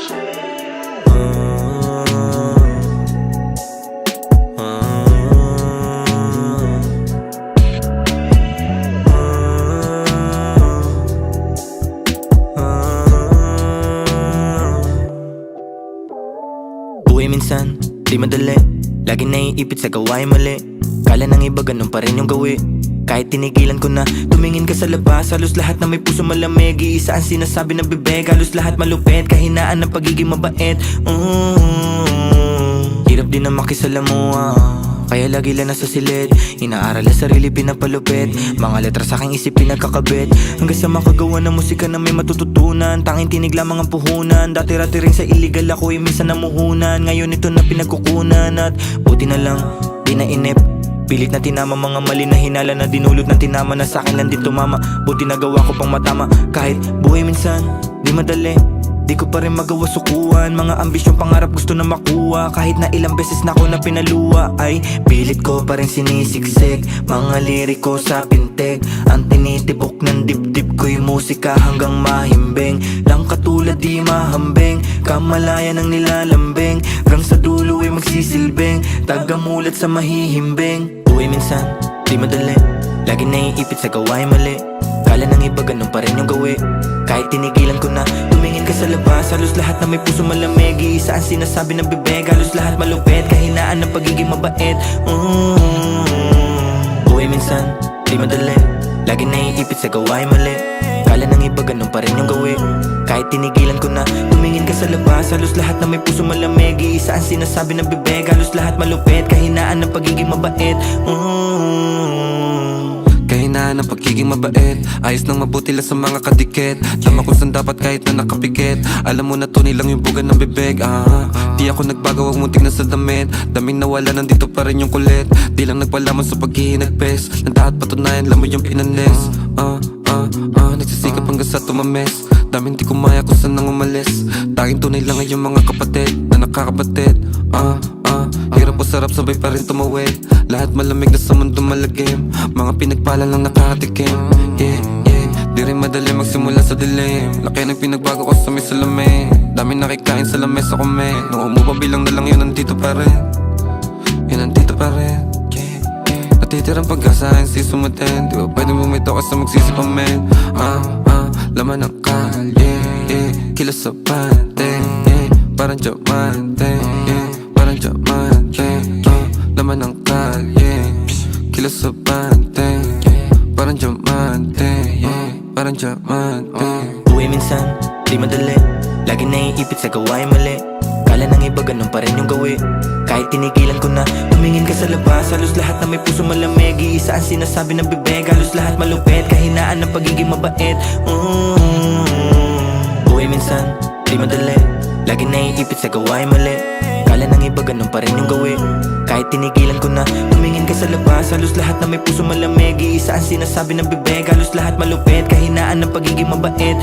Buhay minsan, di madali. Lagi naiipit sa gawain mali. Kala ng iba ganun pa rin yung gawi. Kahit tinigilan ko na, tumingin ka sa labas. Halos lahat na may puso malamig. Iisa ang sinasabi ng bibig. Halos lahat malupit, kahinaan ng pagiging mabait. Hirap din na makisalamuha, kaya lagi lang nasa silid. Inaaral ang sarili, pinapalupit. Mga letra sa aking isip, pinagkakabit. Hanggang sa makagawa ng musika na may matututunan. Tanging tinig lamang ang puhunan. Dati-rati rin sa illegal ako, minsan namuhunan. Ngayon ito na pinagkukunan. At buti na lang, di na inip. Pilit na tinama mga mali na hinala na dinulot na tinama na sa'kin lang din tumama. Buti nagawa ko pang matama. Kahit buhay minsan, di madali. Di ko pa rin magawa sukuan. Mga ambisyong pangarap gusto na makuha. Kahit na ilang beses na ako na pinaluwa, ay pilit ko pa rin sinisiksik. Mga liriko sa pintig, ang tinitibok ng dibdib ko'y musika hanggang mahimbing. Lang katulad di mahambing, kamalaya ng nilalambing. Hanggang sa dulo ay magsisilbing, tagamulat sa mahihimbing. Buhay minsan, di madali. Lagi naiipit sa gawain mali. Kala ng iba ganun pa rin yung gawi. Kahit tinigilan ko na, tumingin ka sa labas. Halos lahat na may puso malamig. Iisa ang sinasabi ng bibig. Halos lahat malupit, kahinaan ng pagiging mabait. Buhay minsan, di madali. Lagi naiipit sa gawain mali. Kala ng iba ganun pa rin yung gawi. Kahit tinigilan ko na, tumingin ka sa labas. Halos lahat na may puso malamig. Iisa ang sinasabi ng bibig. Halos lahat malupit, kahinaan ng pagiging mabait. Kahinaan ng pagiging mabait. Ayos nang mabuti lang sa mga kadikit. Tama kung saan dapat kahit na nakapikit. Alam mo na tunay lang yung bugan ng bibig. Di ako nagbago, wag muntik na sa damit. Daming nawala, nandito pa rin yung kulit. Di lang nagpalaman sa paghihinagpes. Nandahat patunayan, alam mo yung pinanes. Nagsisikap hanggang sa tumames. Daming di kumaya kung saan nang umalis. Tanging tunay lang ay yung mga kapatid na nakakabatid. Hirap o sarap, sabay pa rin tumawid. Lahat malamig na sa mundo malagim. Mga pinagpala lang nakatikim. Di rin madali magsimula sa dilim. Laki ng pinagbago ko sa may salamin. Dami nakikain sa lamesa ko men. Nung umupa bilang na lang yun, nandito pa rin. Yun nandito pa rin. Natitirang pag-asa akin si sumatin. Di ba pwede bumito ka sa magsisi pa men. Laman ng kalye, kilos sa bante, parang diamante, parang diamante. Laman ng kalye, kilos sa bante, parang diamante, parang diamante. Buhay minsan, di madali. Lagi naiipit sa gawain mali. Kala ng iba ganun pa rin yung gawi. Kahit tinigilan ko na, tumingin ka sa labas. Halos lahat na may puso malamig. Iisa ang sinasabi ng bibig. Halos lahat malupit, kahinaan ng pagiging mabait. Buhay minsan, di madali. Lagi naiipit sa gawain mali. Kala ng iba ganun pa rin yung gawi. Kahit tinigilan ko na, tumingin ka sa labas. Halos lahat na may puso malamig. Iisa ang sinasabi ng bibig. Halos lahat malupit, kahinaan ng pagiging mabait.